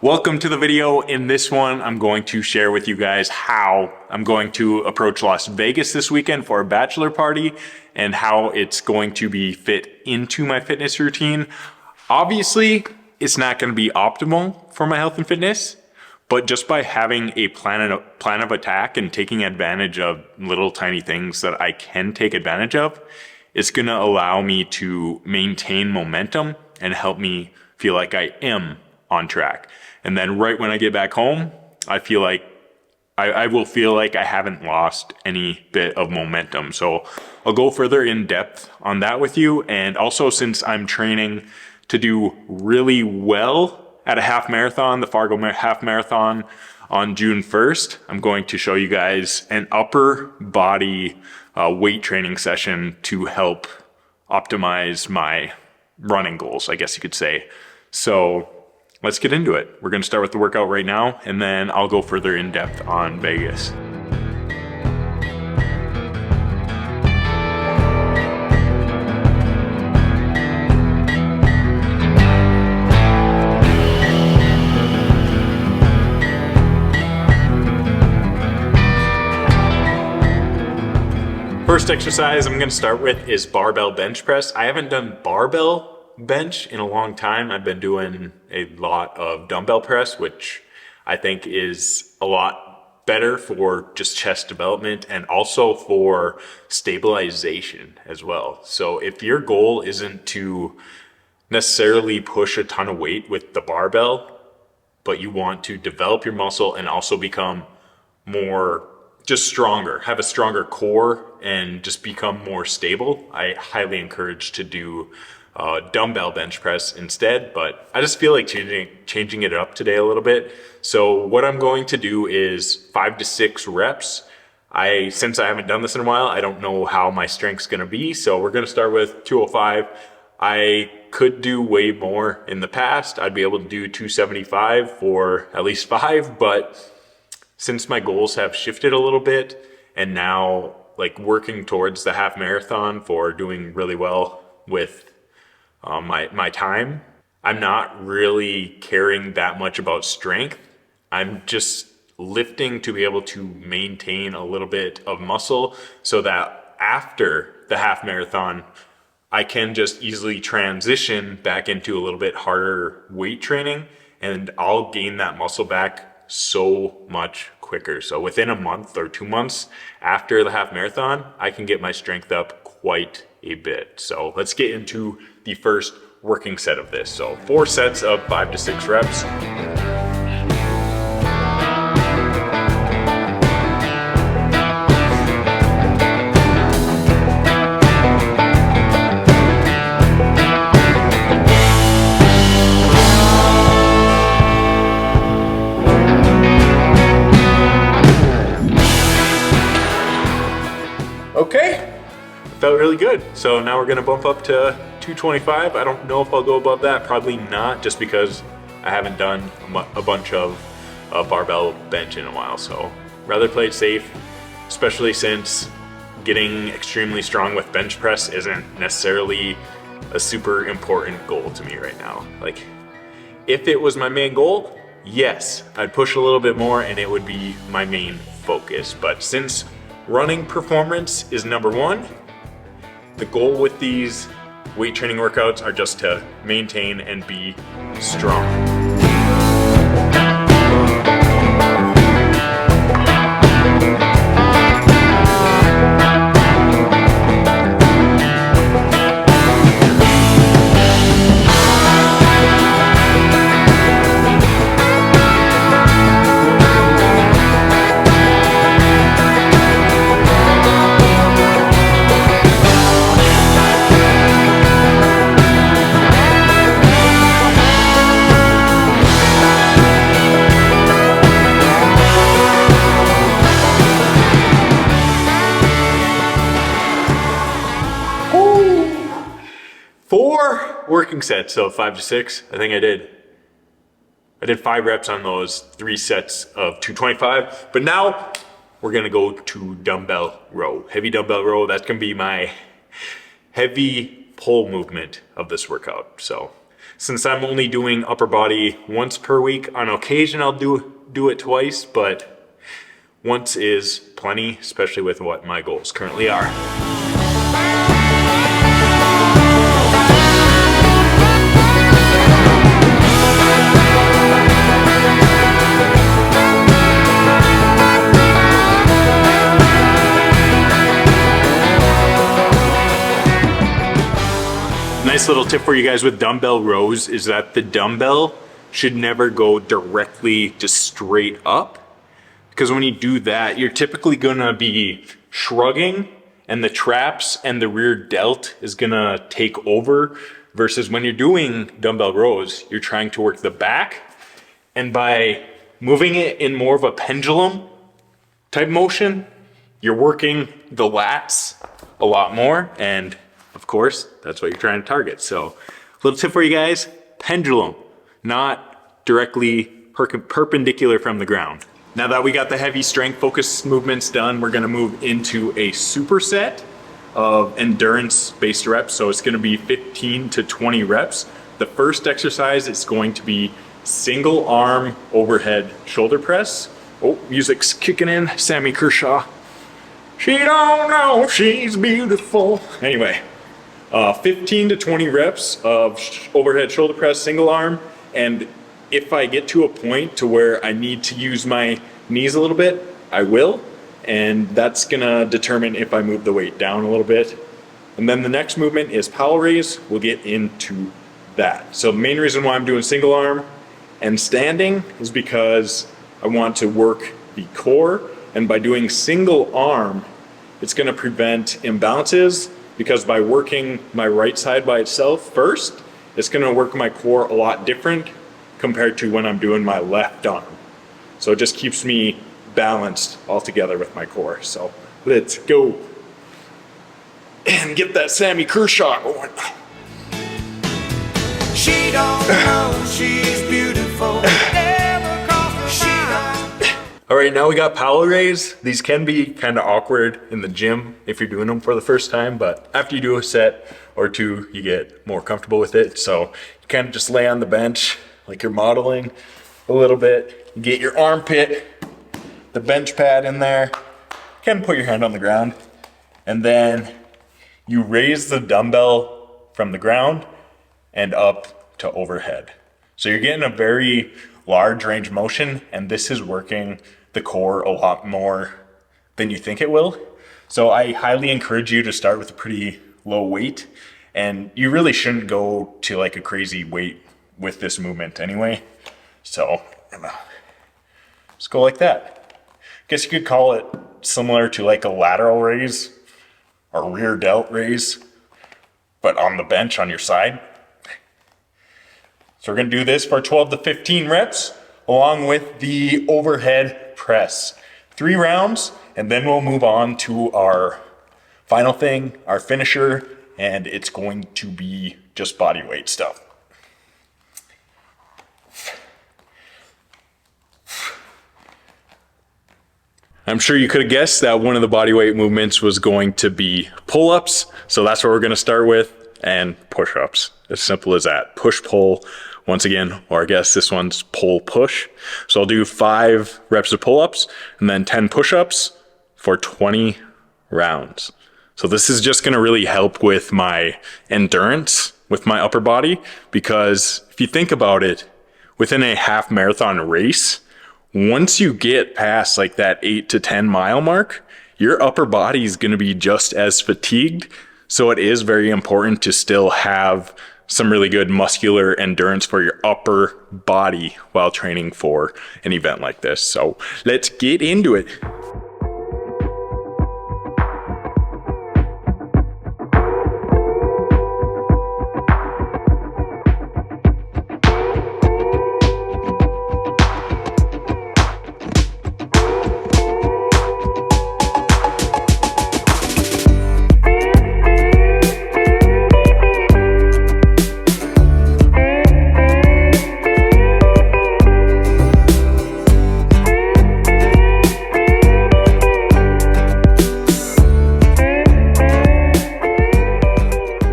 Welcome to the video. In this one, I'm going to share with you guys how I'm going to approach Las Vegas this weekend for a bachelor party and how it's going to be fit into my fitness routine. Obviously, it's not going to be optimal for my health and fitness, but just by having a plan of attack and taking advantage of little tiny things that I can take advantage of, it's going to allow me to maintain momentum and help me feel like I am on track. And then right when I get back home, I feel like I will feel like I haven't lost any bit of momentum. So I'll go further in depth on that with you. And also, since I'm training to do really well at a half marathon, the Fargo half marathon on June 1st, I'm going to show you guys an upper body weight training session to help optimize my running goals, I guess you could say. So let's get into it. We're going to start with the workout right now, and then I'll go further in depth on Vegas. First exercise I'm going to start with is barbell bench press. I haven't done barbell bench in a long time. I've been doing a lot of dumbbell press, which I think is a lot better for just chest development and also for stabilization as well. So if your goal isn't to necessarily push a ton of weight with the barbell, but you want to develop your muscle and also become more just stronger, have a stronger core and just become more stable, I highly encourage to do dumbbell bench press instead, but I just feel like changing it up today a little bit. So what I'm going to do is 5 to 6 reps. Since I haven't done this in a while, I don't know how my strength's going to be. So we're going to start with 205. I could do way more in the past. I'd be able to do 275 for at least 5, but since my goals have shifted a little bit and now like working towards the half marathon for doing really well with my time, I'm not really caring that much about strength. I'm just lifting to be able to maintain a little bit of muscle so that after the half marathon, I can just easily transition back into a little bit harder weight training and I'll gain that muscle back so much quicker. So within a month or 2 months after the half marathon, I can get my strength up quite a bit. So let's get into the first working set of this. So 4 sets of 5 to 6 reps. Okay, felt really good. So now we're gonna bump up to 225. I don't know if I'll go above that, probably not, just because I haven't done a bunch of barbell bench in a while. So rather play it safe, especially since getting extremely strong with bench press isn't necessarily a super important goal to me right now. Like, if it was my main goal, yes, I'd push a little bit more and it would be my main focus. But since running performance is number 1, the goal with these weight training workouts are just to maintain and be strong. Working sets, so 5 to 6. I think I did 5 reps on those 3 sets of 225. But now we're gonna go to dumbbell row, heavy dumbbell row. That's gonna be my heavy pull movement of this workout. So since I'm only doing upper body once per week, on occasion I'll do it twice, but once is plenty, especially with what my goals currently are. Nice little tip for you guys with dumbbell rows is that the dumbbell should never go directly just straight up, because when you do that, you're typically gonna be shrugging and the traps and the rear delt is gonna take over, versus when you're doing dumbbell rows, you're trying to work the back, and by moving it in more of a pendulum type motion, you're working the lats a lot more, and of course, that's what you're trying to target. So, little tip for you guys, pendulum, not directly perpendicular from the ground. Now that we got the heavy strength focus movements done, we're gonna move into a superset of endurance-based reps. So it's gonna be 15 to 20 reps. The first exercise is going to be single arm overhead shoulder press. Oh, music's kicking in, Sammy Kershaw. She don't know she's beautiful. Anyway. 15 to 20 reps of overhead shoulder press, single arm. And if I get to a point to where I need to use my knees a little bit, I will. And that's gonna determine if I move the weight down a little bit. And then the next movement is power raise. We'll get into that. So the main reason why I'm doing single arm and standing is because I want to work the core. And by doing single arm, it's gonna prevent imbalances, because by working my right side by itself first, it's gonna work my core a lot different compared to when I'm doing my left arm. So it just keeps me balanced all together with my core. So let's go and get that Sammy Kershaw going. She don't know she's beautiful. All right, now we got power raise. These can be kind of awkward in the gym if you're doing them for the first time, but after you do a set or two, you get more comfortable with it. So you kind of just lay on the bench like you're modeling a little bit. You get your armpit, the bench pad in there, kind of put your hand on the ground, and then you raise the dumbbell from the ground and up to overhead. So you're getting a very large range of motion, and this is working the core a lot more than you think it will. So I highly encourage you to start with a pretty low weight, and you really shouldn't go to like a crazy weight with this movement anyway. So just go like that. I guess you could call it similar to like a lateral raise or rear delt raise, but on the bench on your side. So we're gonna do this for 12 to 15 reps along with the overhead press. 3 rounds, and then we'll move on to our final thing, our finisher, and it's going to be just body weight stuff. I'm sure you could have guessed that one of the body weight movements was going to be pull-ups, so that's what we're gonna start with, and push-ups. As simple as that. Push-pull. Once again, or I guess this one's pull push. So I'll do 5 reps of pull-ups and then 10 push-ups for 20 rounds. So this is just gonna really help with my endurance with my upper body, because if you think about it, within a half marathon race, once you get past like that 8 to 10 mile mark, your upper body is gonna be just as fatigued. So it is very important to still have some really good muscular endurance for your upper body while training for an event like this. So let's get into it.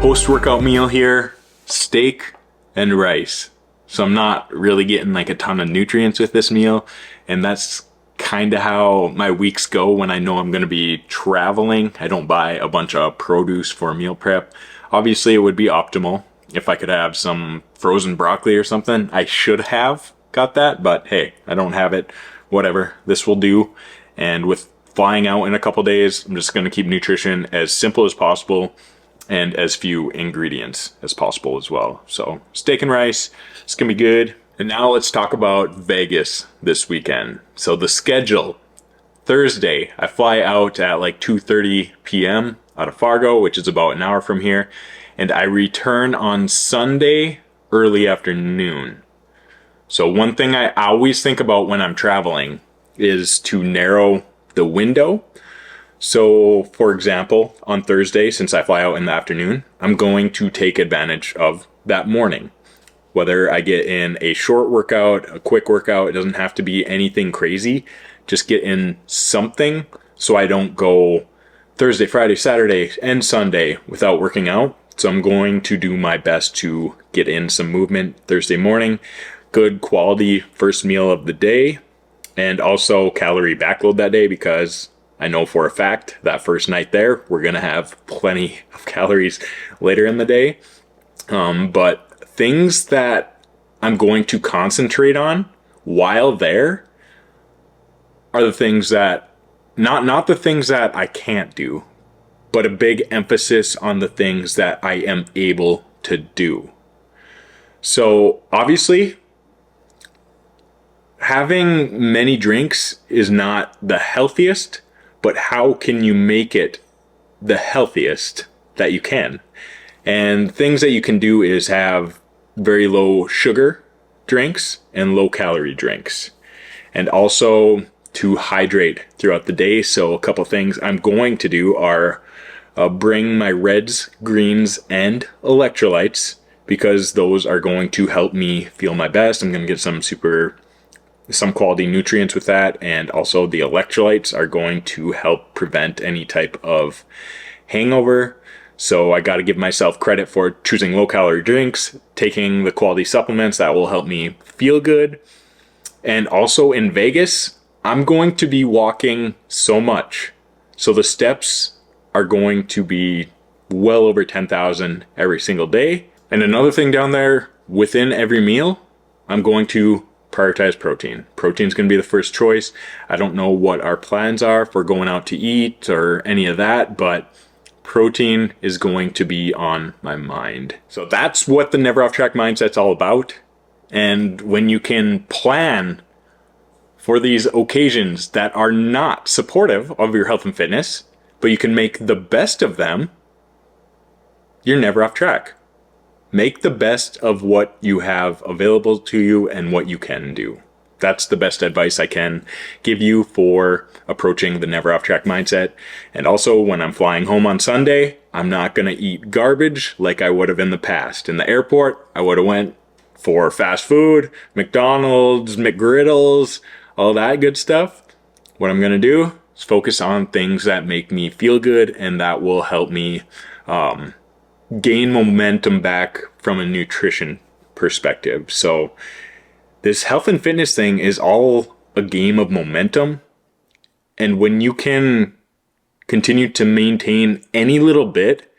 Post-workout meal here, steak and rice. So I'm not really getting like a ton of nutrients with this meal. And that's kind of how my weeks go when I know I'm going to be traveling. I don't buy a bunch of produce for meal prep. Obviously, it would be optimal if I could have some frozen broccoli or something. I should have got that, but hey, I don't have it. Whatever, this will do. And with flying out in a couple days, I'm just going to keep nutrition as simple as possible and as few ingredients as possible as well. So steak and rice, it's going to be good. And now let's talk about Vegas this weekend. So the schedule: Thursday, I fly out at like 2:30 p.m. out of Fargo, which is about an hour from here. And I return on Sunday early afternoon. So one thing I always think about when I'm traveling is to narrow the window. So for example, on Thursday, since I fly out in the afternoon, I'm going to take advantage of that morning. Whether I get in a short workout, a quick workout, it doesn't have to be anything crazy. Just get in something so I don't go Thursday, Friday, Saturday, and Sunday without working out. So I'm going to do my best to get in some movement Thursday morning, good quality first meal of the day, and also calorie backload that day, because I know for a fact that first night there, we're going to have plenty of calories later in the day. But things that I'm going to concentrate on while there are the things that, not the things that I can't do, but a big emphasis on the things that I am able to do. So obviously, having many drinks is not the healthiest, but how can you make it the healthiest that you can? And things that you can do is have very low sugar drinks and low calorie drinks, and also to hydrate throughout the day. So a couple things I'm going to do are bring my reds, greens, and electrolytes, because those are going to help me feel my best. I'm going to get some quality nutrients with that, and also the electrolytes are going to help prevent any type of hangover. So I got to give myself credit for choosing low calorie drinks, taking the quality supplements that will help me feel good. And also in Vegas, I'm going to be walking so much. So the steps are going to be well over 10,000 every single day. And another thing down there, within every meal, I'm going to prioritize protein. Protein's going to be the first choice. I don't know what our plans are for going out to eat or any of that, but protein is going to be on my mind. So that's what the Never Off Track mindset's all about. And when you can plan for these occasions that are not supportive of your health and fitness, but you can make the best of them, you're never off track. Make the best of what you have available to you and what you can do. That's the best advice I can give you for approaching the Never Off Track mindset. And also, when I'm flying home on Sunday, I'm not going to eat garbage like I would have in the past. In the airport, I would have went for fast food, McDonald's, McGriddles, all that good stuff. What I'm going to do is focus on things that make me feel good and that will help me gain momentum back from a nutrition perspective. So this health and fitness thing is all a game of momentum. And when you can continue to maintain any little bit,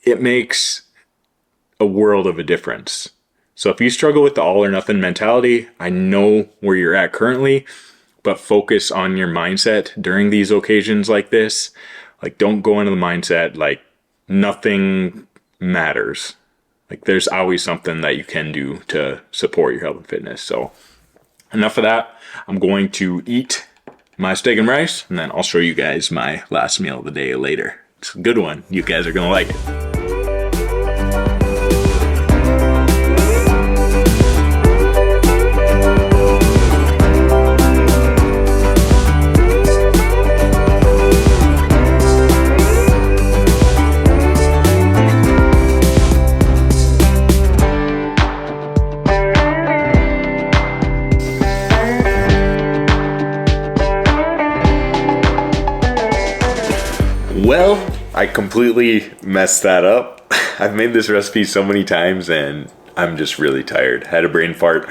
it makes a world of a difference. So if you struggle with the all or nothing mentality, I know where you're at currently, but focus on your mindset during these occasions like this. Like, don't go into the mindset like nothing matters. Like, there's always something that you can do to support your health and fitness. So enough of that. I'm going to eat my steak and rice, and then I'll show you guys my last meal of the day later. It's a good one. You guys are gonna like it. Well, I completely messed that up. I've made this recipe so many times and I'm just really tired. Had a brain fart.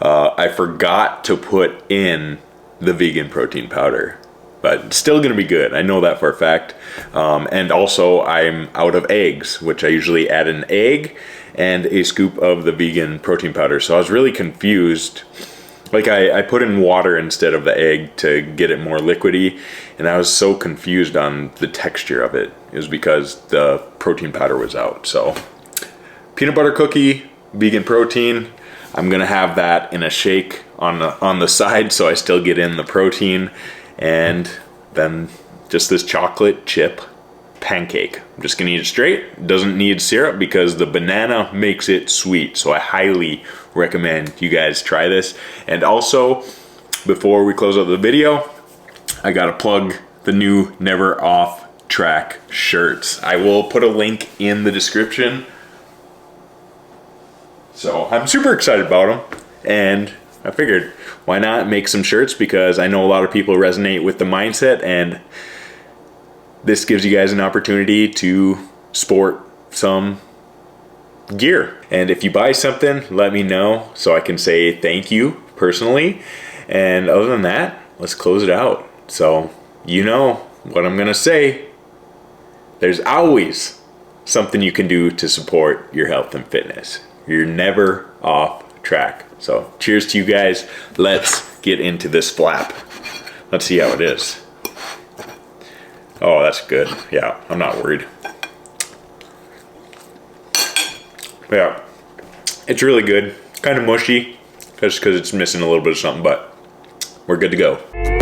I forgot to put in the vegan protein powder, but still gonna be good. I know that for a fact. And also I'm out of eggs, which I usually add an egg and a scoop of the vegan protein powder. So I was really confused. Like I put in water instead of the egg to get it more liquidy, and I was so confused on the texture of it. It was because the protein powder was out. So peanut butter cookie, vegan protein. I'm gonna have that in a shake on the side, so I still get in the protein, and then just this chocolate chip pancake. I'm just gonna eat it straight. It doesn't need syrup because the banana makes it sweet. So I highly recommend you guys try this. And also, before we close out the video, I gotta plug the new Never Off Track shirts. I will put a link in the description. So I'm super excited about them, and I figured why not make some shirts, because I know a lot of people resonate with the mindset, and this gives you guys an opportunity to sport some gear. And if you buy something, let me know so I can say thank you personally. And other than that, let's close it out. So you know what I'm gonna say. There's always something you can do to support your health and fitness. You're never off track. So cheers to you guys. Let's get into this flap. Let's see how it is. Oh, that's good. Yeah, I'm not worried. Yeah, it's really good. Kind of mushy, just because it's missing a little bit of something, but we're good to go.